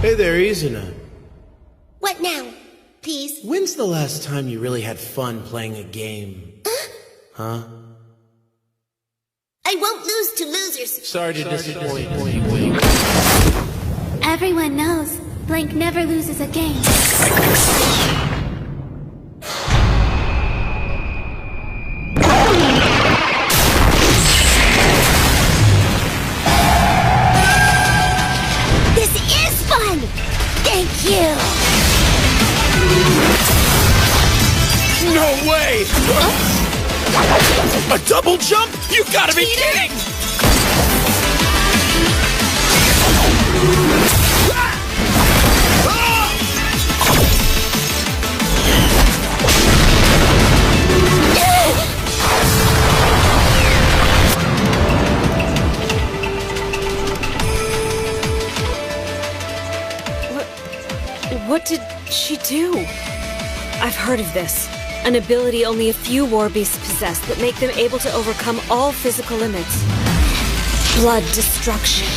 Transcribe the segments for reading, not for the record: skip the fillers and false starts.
Hey there, Izuna. What now? Peace? When's the last time you really had fun playing a game? Huh? I won't lose to losers. Sorry to disappoint. Everyone knows Blank never loses a game. This is fun! Thank you! No way! A double jump? You gotta be kidding! What did she do? I've heard of this. An ability only a few war beasts possess that make them able to overcome all physical limits. Blood destruction.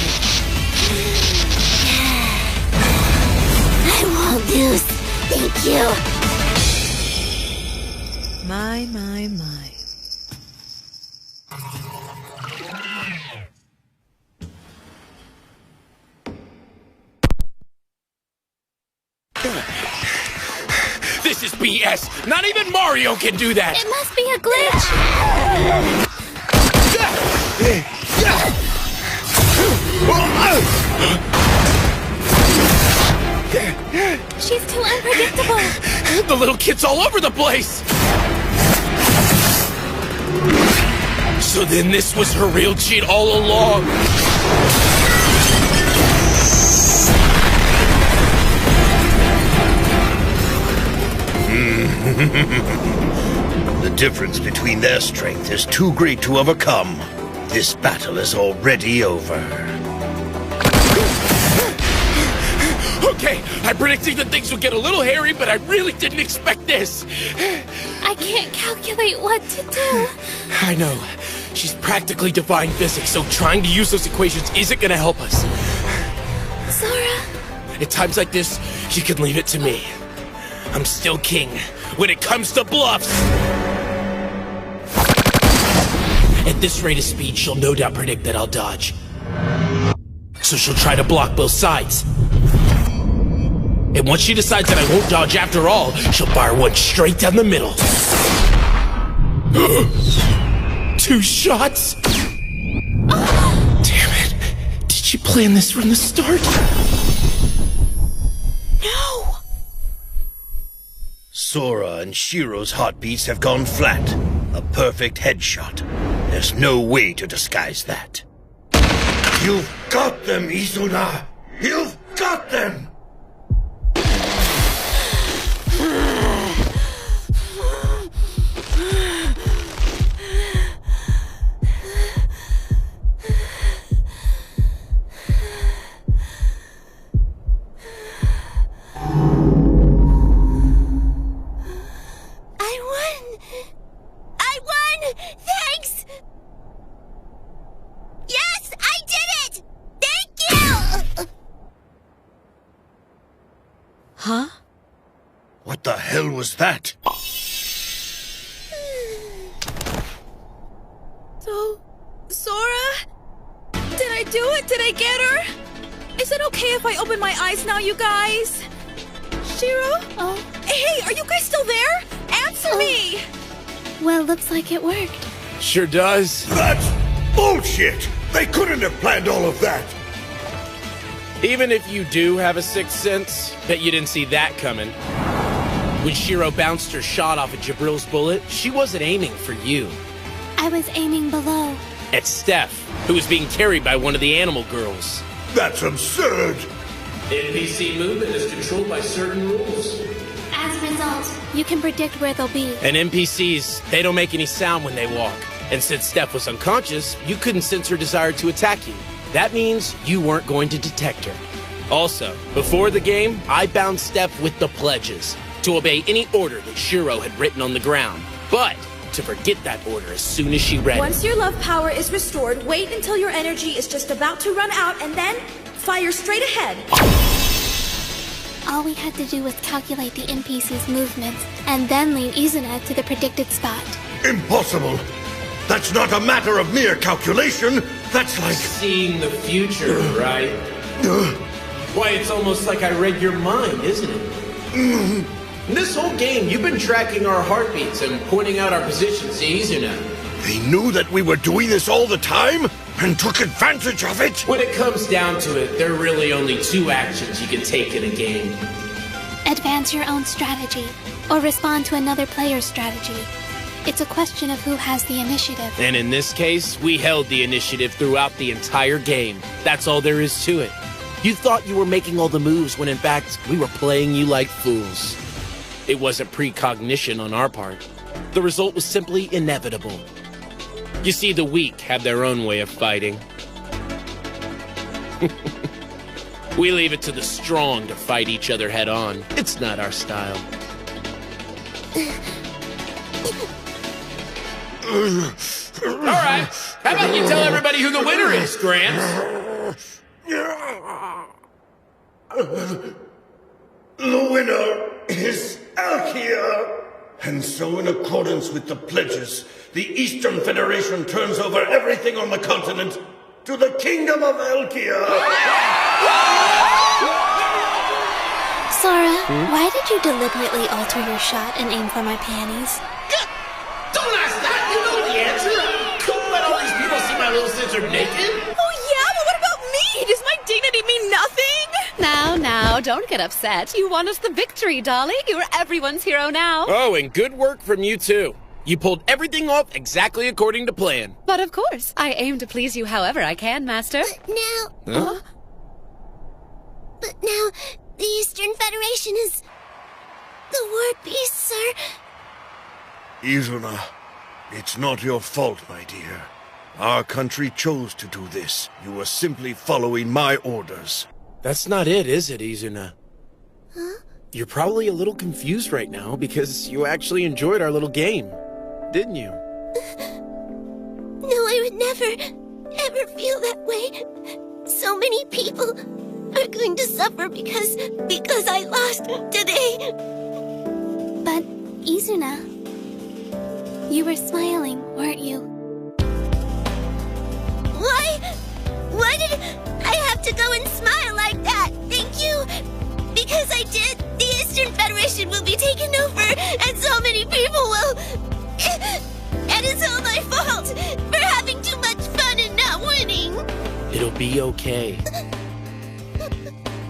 I won't lose. Thank you. My. This is BS! Not even Mario can do that! It must be a glitch. She's too unpredictable. The little kid's all over the place! So then this was her real cheat all along! The difference between their strength is too great to overcome. This battle is already over. Okay, I predicted that things would get a little hairy, but I really didn't expect this. I can't calculate what to do. I know. She's practically defying physics, so trying to use those equations isn't gonna help us. Sora. At times like this, you can leave it to me. I'm still king when it comes to bluffs. At this rate of speed, she'll no doubt predict that I'll dodge. So she'll try to block both sides. And once she decides that I won't dodge after all, she'll fire one straight down the middle. 2 shots? Damn it. Did she plan this from the start? No. Sora and Shiro's heartbeats have gone flat. A perfect headshot. There's no way to disguise that. You've got them, Izuna! You've got them! I won! Thanks! Yes, I did it! Thank you! Huh? What the hell was that? So, Sora? Did I do it? Did I get her? Is it okay if I open my eyes now, you guys? Shiro? Oh. Hey, are you guys still there? Answer me! Well, looks like it worked. Sure does. That's bullshit! They couldn't have planned all of that! Even if you do have a sixth sense, bet you didn't see that coming. When Shiro bounced her shot off of Jibril's bullet, she wasn't aiming for you. I was aiming below. At Steph, who was being carried by one of the animal girls. That's absurd! NPC movement is controlled by certain rules. As a result, you can predict where they'll be. And NPCs, they don't make any sound when they walk. And since Steph was unconscious, you couldn't sense her desire to attack you. That means you weren't going to detect her. Also, before the game, I bound Steph with the pledges to obey any order that Shiro had written on the ground, but to forget that order as soon as she read it. Once your love power is restored, wait until your energy is just about to run out and then fire straight ahead. all we had to do was calculate the NPC's movements, and then lead Izuna to the predicted spot. Impossible! That's not a matter of mere calculation. That's like... Seeing the future, right? Why, it's almost like I read your mind, isn't it? This whole game, you've been tracking our heartbeats and pointing out our positions to Izuna. They knew that we were doing this all the time and took advantage of it? When it comes down to it, there are really only two actions you can take in a game. Advance your own strategy, or respond to another player's strategy. It's a question of who has the initiative. And in this case, we held the initiative throughout the entire game. That's all there is to it. You thought you were making all the moves when in fact, we were playing you like fools. It wasn't precognition on our part. The result was simply inevitable. You see, the weak have their own way of fighting. We leave it to the strong to fight each other head on. It's not our style. All right, how about you tell everybody who the winner is, Gramps? The winner is Alkia! And so, in accordance with the pledges, the Eastern Federation turns over everything on the continent to the Kingdom of Alkia! Sora, why did you deliberately alter your shot and aim for my panties? Don't ask that! You know the answer! Don't let all these people see my little sister naked! Oh yeah? Well, what about me? Does my dignity mean nothing? Now, don't get upset. You won us the victory, Dolly. You're everyone's hero now. Oh, and good work from you too. You pulled everything off exactly according to plan. But of course, I aim to please you however I can, Master. But now, the Eastern Federation is... the War Beast, sir. Izuna, it's not your fault, my dear. Our country chose to do this. You were simply following my orders. That's not it, is it, Izuna? Huh? You're probably a little confused right now because you actually enjoyed our little game, didn't you? No, I would never, ever feel that way. So many people are going to suffer because I lost today. But, Izuna, you were smiling, weren't you? Why did I have to go and smile like that? Thank you. Because I did, the Eastern Federation will be taken over, and so many people will... And it's all my fault for having too much fun and not winning. It'll be okay.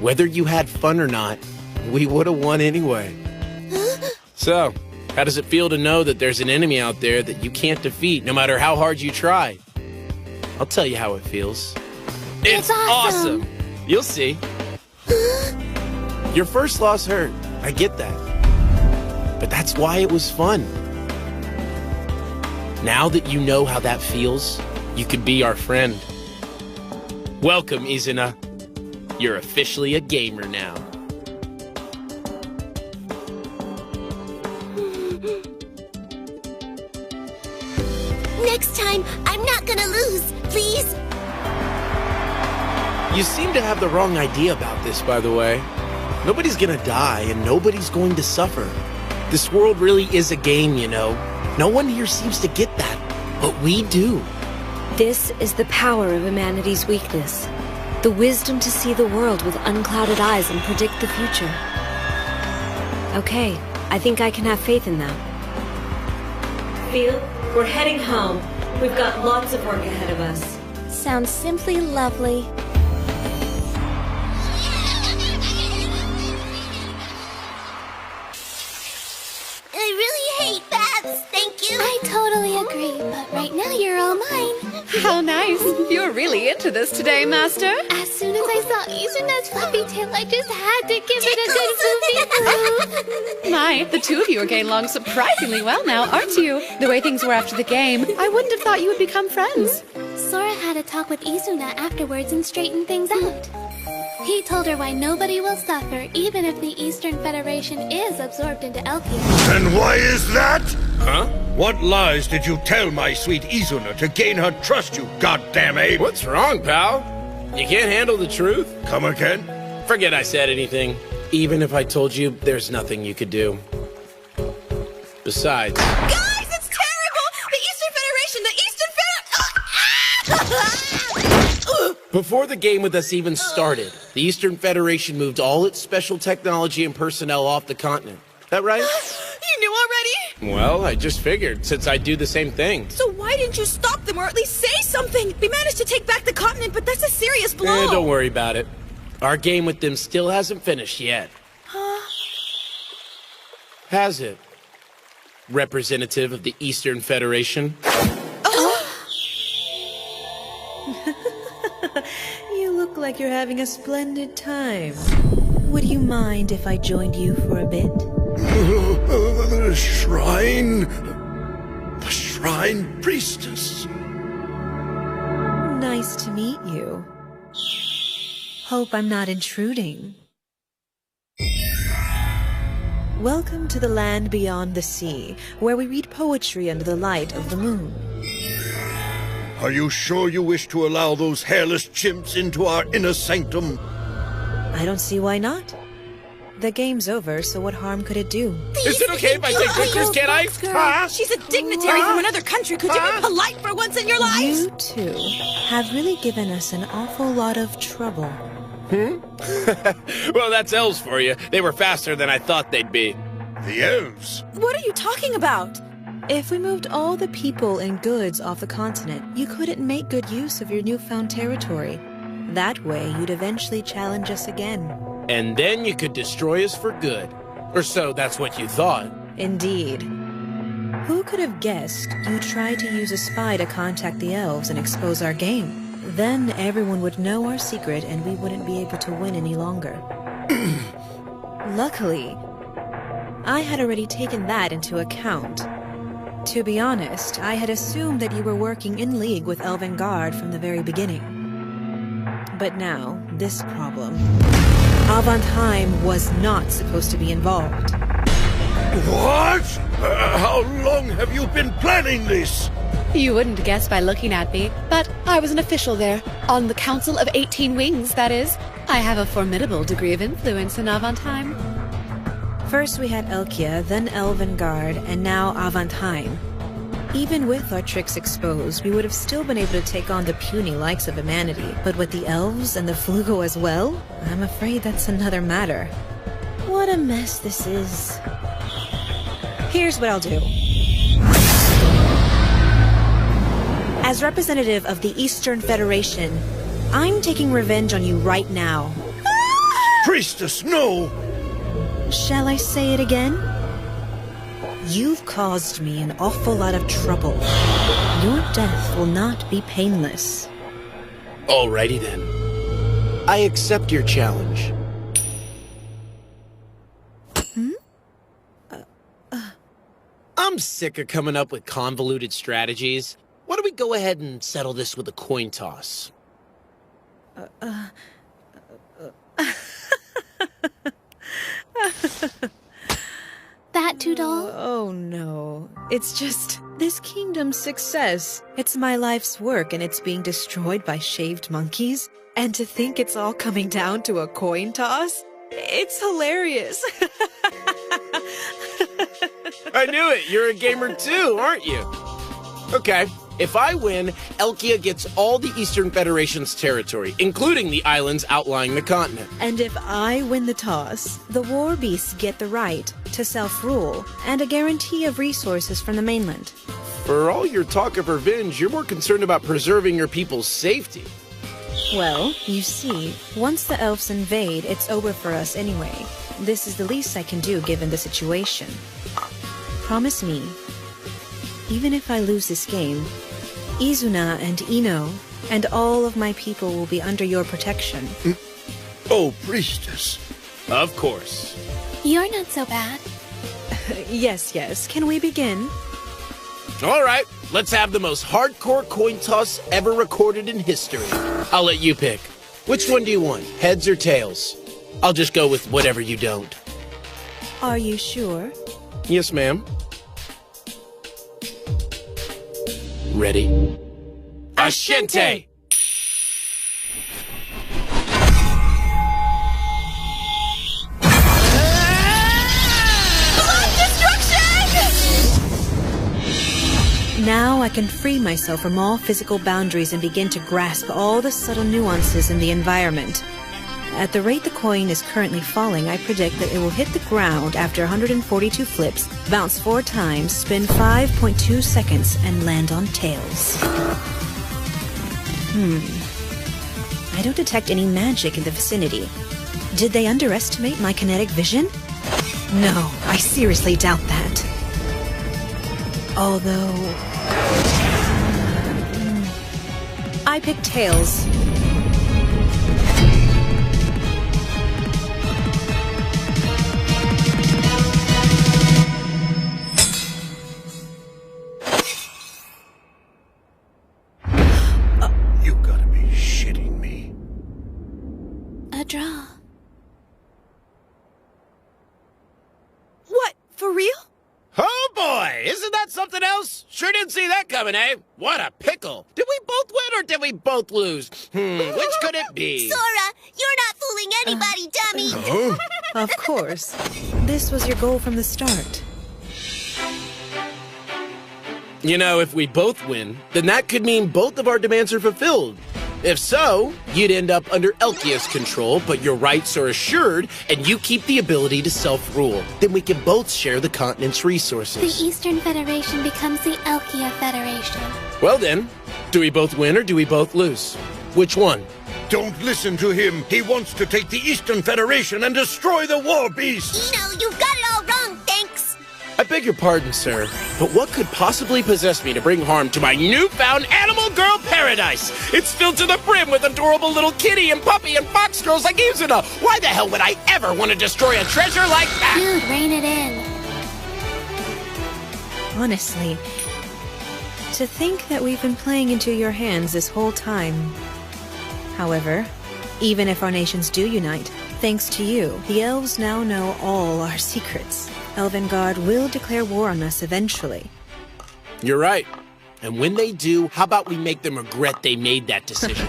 Whether you had fun or not, we would have won anyway. So, how does it feel to know that there's an enemy out there that you can't defeat no matter how hard you try? I'll tell you how it feels. It's awesome! You'll see. Your first loss hurt. I get that. But that's why it was fun. Now that you know how that feels, you could be our friend. Welcome, Izuna. You're officially a gamer now. Next time, I'm not gonna lose, please. You seem to have the wrong idea about this, by the way. Nobody's gonna die, and nobody's going to suffer. This world really is a game, you know. No one here seems to get that, but we do. This is the power of humanity's weakness. The wisdom to see the world with unclouded eyes and predict the future. Okay, I think I can have faith in that. Field, we're heading home. We've got lots of work ahead of us. Sounds simply lovely. I really hate baths, thank you. I totally agree, but right now you're all mine. How nice. You're really into this today, Master. As soon as I saw Izuna's fluffy tail, I just had to give it a good movie. My, the two of you are getting along surprisingly well now, aren't you? The way things were after the game, I wouldn't have thought you would become friends. Sora had a talk with Izuna afterwards and straightened things out. He told her why nobody will suffer, even if the Eastern Federation is absorbed into Elkia. And why is that? Huh? What lies did you tell my sweet Izuna to gain her trust, you goddamn ape? What's wrong, pal? You can't handle the truth? Come again? Forget I said anything. Even if I told you, there's nothing you could do. Besides... Guys, it's terrible! The Eastern Federation! Before the game with us even started, the Eastern Federation moved all its special technology and personnel off the continent. That right? You knew already? Well, I just figured, since I do the same thing. So why didn't you stop them or at least say something? We managed to take back the continent, but that's a serious blow. Don't worry about it. Our game with them still hasn't finished yet. Has it? Representative of the Eastern Federation? You look like you're having a splendid time. Would you mind if I joined you for a bit? The shrine? The shrine priestess. Nice to meet you. Hope I'm not intruding. Welcome to the land beyond the sea, where we read poetry under the light of the moon. Are you sure you wish to allow those hairless chimps into our inner sanctum? I don't see why not. The game's over, so what harm could it do? Is it okay if I take pictures, can I? Huh? She's a dignitary from another country. Could you be polite for once in your life? You two have really given us an awful lot of trouble. Well, that's elves for you. They were faster than I thought they'd be. The elves? What are you talking about? If we moved all the people and goods off the continent, you couldn't make good use of your newfound territory. That way, you'd eventually challenge us again. And then you could destroy us for good. Or so that's what you thought. Indeed. Who could have guessed you'd try to use a spy to contact the elves and expose our game? Then everyone would know our secret and we wouldn't be able to win any longer. Luckily, I had already taken that into account. To be honest, I had assumed that you were working in league with Elvengard from the very beginning. But now, this problem. Avontheim was not supposed to be involved. What? How long have you been planning this? You wouldn't guess by looking at me, but I was an official there. On the Council of 18 Wings, that is. I have a formidable degree of influence in Avontheim. First we had Elkia, then Elvengard, and now Avontheim. Even with our tricks exposed, we would have still been able to take on the puny likes of humanity. But with the elves and the Flugo as well, I'm afraid that's another matter. What a mess this is. Here's what I'll do. As representative of the Eastern Federation, I'm taking revenge on you right now. Priestess, no! Shall I say it again? You've caused me an awful lot of trouble. Your death will not be painless. Alrighty then. I accept your challenge. I'm sick of coming up with convoluted strategies. Why don't we go ahead and settle this with a coin toss? That Toodle? Oh no. It's just this kingdom's success. It's my life's work and it's being destroyed by shaved monkeys. And to think it's all coming down to a coin toss? It's hilarious. I knew it. You're a gamer too, aren't you? Okay. If I win, Elkia gets all the Eastern Federation's territory, including the islands outlying the continent. And if I win the toss, the war beasts get the right to self-rule and a guarantee of resources from the mainland. For all your talk of revenge, you're more concerned about preserving your people's safety. Well, you see, once the elves invade, it's over for us anyway. This is the least I can do given the situation. Promise me, even if I lose this game, Izuna and Ino and all of my people will be under your protection. Oh, priestess. Of course. You're not so bad. Yes. Can we begin? All right, let's have the most hardcore coin toss ever recorded in history. I'll let you pick. Which one do you want, heads or tails? I'll just go with whatever you don't. Are you sure? Yes, ma'am. Ready? Ashente! I can free myself from all physical boundaries and begin to grasp all the subtle nuances in the environment. At the rate the coin is currently falling, I predict that it will hit the ground after 142 flips, bounce 4 times, spin 5.2 seconds, and land on tails. I don't detect any magic in the vicinity. Did they underestimate my kinetic vision? No, I seriously doubt that. Although... I pick tails. You gotta be shitting me. A draw. What? For real? Oh boy, isn't that something else? Sure didn't see that coming, eh? What a pickle. Did we both win or did we both lose? Which could it be? Sora, you're not fooling anybody, dummy! Of course. This was your goal from the start. You know, if we both win, then that could mean both of our demands are fulfilled. If so, you'd end up under Elkia's control, but your rights are assured, and you keep the ability to self-rule. Then we can both share the continent's The resources. Eastern Federation becomes the Elkia Federation. Well then, do we both win or do we both lose? Which one? Don't listen to him. He wants to take the Eastern Federation and destroy the War Beasts. You've got it all wrong, thanks! I beg your pardon, sir, but what could possibly possess me to bring harm to my newfound animal girl paradise? It's filled to the brim with adorable little kitty and puppy and fox girls like Izuna. Why the hell would I ever want to destroy a treasure like that? Dude, rein it in. Honestly, to think that we've been playing into your hands this whole time. However, even if our nations do unite, thanks to you, the elves now know all our secrets. Elvengard will declare war on us eventually. You're right. And when they do, how about we make them regret they made that decision?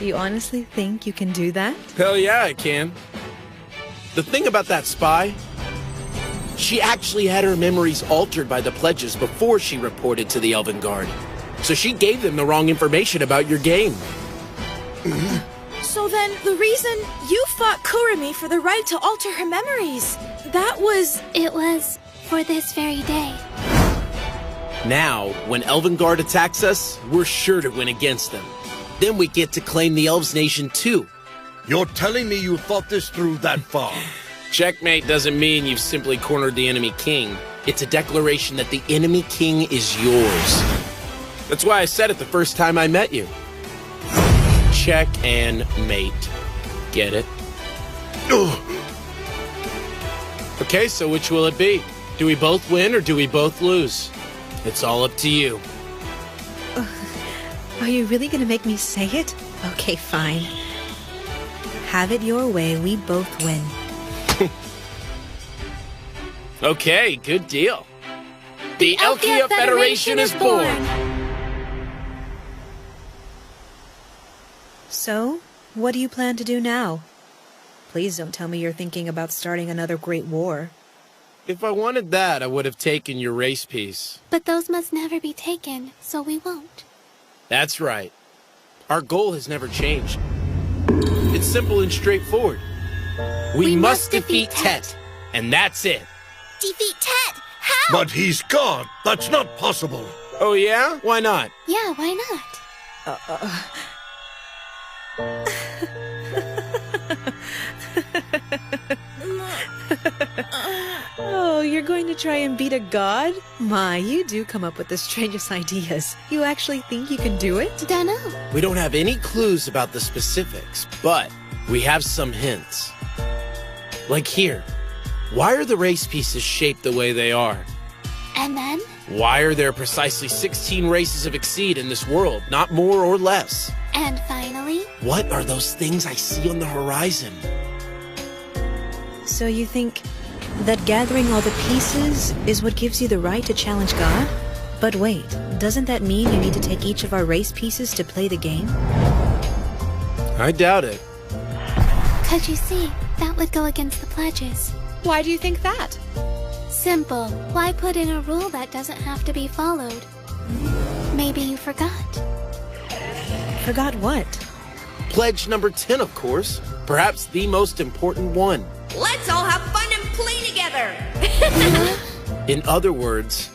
You honestly think you can do that? Hell yeah, I can. The thing about that spy, she actually had her memories altered by the pledges before she reported to the Elvengard. So she gave them the wrong information about your game. So then, the reason you fought Kurumi for the right to alter her memories, that was... It was for this very day. Now, when Elvengard attacks us, we're sure to win against them. Then we get to claim the Elves Nation too. You're telling me you thought this through that far? Checkmate doesn't mean you've simply cornered the enemy king. It's a declaration that the enemy king is yours. That's why I said it the first time I met you. Check and mate. Get it? Okay, so which will it be? Do we both win or do we both lose? It's all up to you. Are you really gonna make me say it? Okay, fine. Have it your way, we both win. Okay, good deal. The Elkia Federation is born! So, what do you plan to do now? Please don't tell me you're thinking about starting another great war. If I wanted that, I would have taken your race piece. But those must never be taken, so we won't. That's right. Our goal has never changed. It's simple and straightforward. We must defeat Tet, and that's it. Defeat Tet? How? But he's gone. That's not possible. Oh yeah? Why not? Yeah, why not? Oh, you're going to try and beat a god? My, you do come up with the strangest ideas. You actually think you can do it? Dunno. We don't have any clues about the specifics, but we have some hints. Like here. Why are the race pieces shaped the way they are? And then? Why are there precisely 16 races of Exceed in this world, not more or less? And finally? What are those things I see on the horizon? So you think that gathering all the pieces is what gives you the right to challenge God? But wait, doesn't that mean you need to take each of our race pieces to play the game? I doubt it. 'Cause you see, that would go against the pledges. Why do you think that? Simple. Why put in a rule that doesn't have to be followed? Maybe you forgot. Forgot what? Pledge number 10, of course. Perhaps the most important one. Let's all have fun and play together! In other words,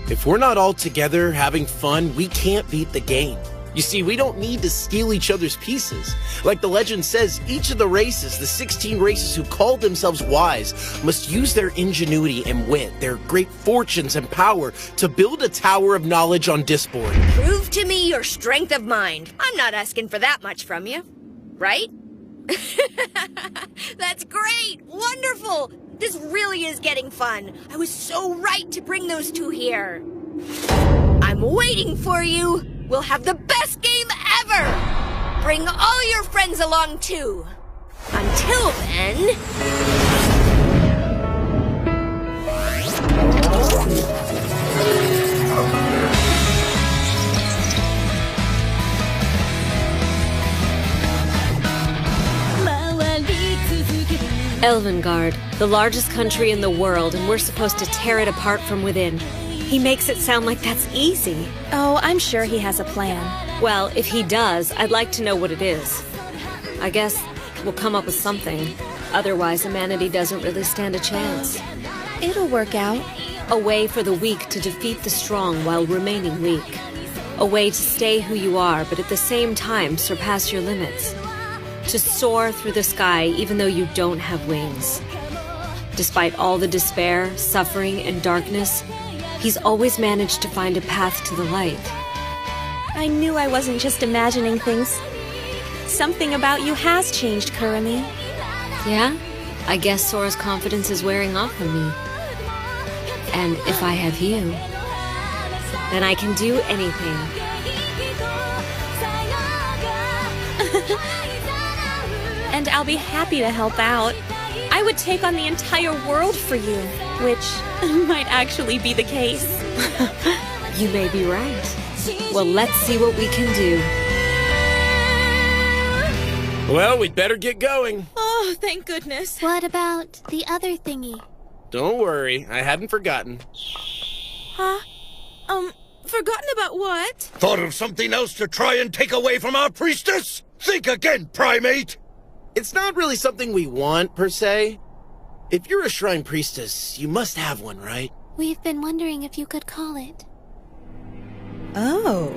if we're not all together having fun, we can't beat the game. You see, we don't need to steal each other's pieces. Like the legend says, each of the races, the 16 races who call themselves wise, must use their ingenuity and wit, their great fortunes and power, to build a tower of knowledge on Disboard. Prove to me your strength of mind. I'm not asking for that much from you. Right? That's great! Wonderful! This really is getting fun. I was so right to bring those two here. I'm waiting for you. We'll have the best game ever! Bring all your friends along, too. Until then... Elvengard, the largest country in the world, and we're supposed to tear it apart from within. He makes it sound like that's easy. Oh, I'm sure he has a plan. Well, if he does, I'd like to know what it is. I guess we'll come up with something. Otherwise, humanity doesn't really stand a chance. It'll work out. A way for the weak to defeat the strong while remaining weak. A way to stay who you are, but at the same time surpass your limits. To soar through the sky even though you don't have wings. Despite all the despair, suffering, and darkness, he's always managed to find a path to the light. I knew I wasn't just imagining things. Something about you has changed, Kurumi. Yeah? I guess Sora's confidence is wearing off on me. And if I have you, then I can do anything. And I'll be happy to help out. I would take on the entire world for you, which might actually be the case. You may be right. Well, let's see what we can do. Well, we'd better get going. Oh, thank goodness. What about the other thingy? Don't worry, I hadn't forgotten. Huh? Forgotten about what? Thought of something else to try and take away from our priestess? Think again, primate! It's not really something we want, per se. If you're a shrine priestess, you must have one, right? We've been wondering if you could call it. Oh.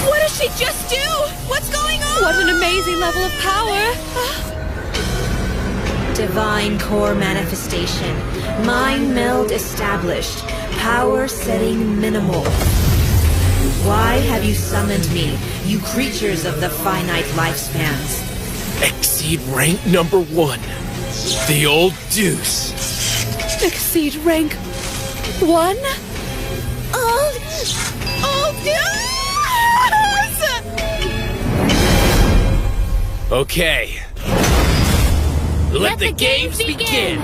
What did she just do? What's going on? What an amazing level of power! Divine core manifestation. Mind meld established. Power setting minimal. Why have you summoned me, you creatures of the finite lifespans? Exceed rank number 1. The old deuce. Exceed rank 1? Oh, yes! Okay. Let the games begin!